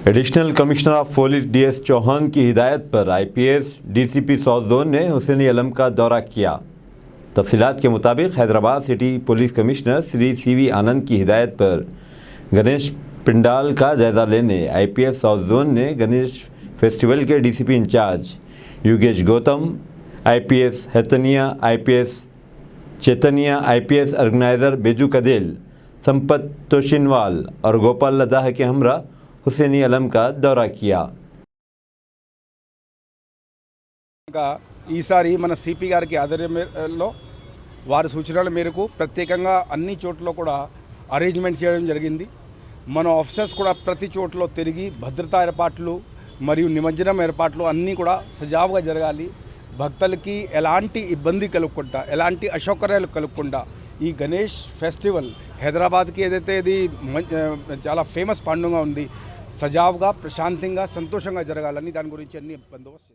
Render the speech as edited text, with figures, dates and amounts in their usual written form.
Additional commissioner of police DS Chauhan की हिदायत पर आईपीएस डीसीपी साउथ जोन ने हुसैनी अलम का दौरा किया। तफसीलात के मुताबिक Hyderabad city police commissioner Shri C V Anand की हिदायत पर गणेश पंडाल का जायज़ा लेने आईपीएस साउथ जोन ने गणेश फेस्टिवल के DCP incharge Yogesh Gautam, IPS हैतनिया, IPS Chaitanya, IPS organiser Beju Kadel, Sampath तोशिनवाल और गोपाल लदाह के हमरा हुसैनी अलम का दौरा किया। ఈసారి మన సిపి గారికి ఆధ్వర్యంలో వారి సూచనల మేరకు ప్రత్యేకంగా అన్ని చోట్ల కూడా అరేంజ్మెంట్ చేయడం జరిగింది। మన ఆఫీసర్స్ కూడా ప్రతి చోట్ల తిరిగి భద్రతా ఏర్పాట్లు మరియు నిమజ్జనం ఏర్పాట్లు అన్నీ కూడా సజావుగా జరగాలి, భక్తులకి ఎలాంటి ఇబ్బంది కలగకుండా ఎలాంటి అసౌకర్యాలు కలగకుండా ఈ గణేష్ ఫెస్టివల్ హైదరాబాద్కి ఏదైతే ఇది చాలా ఫేమస్ పండుగ ఉంది సజావుగా ప్రశాంతంగా సంతోషంగా జరగాలని దాని గురించి అన్ని బందోబస్తు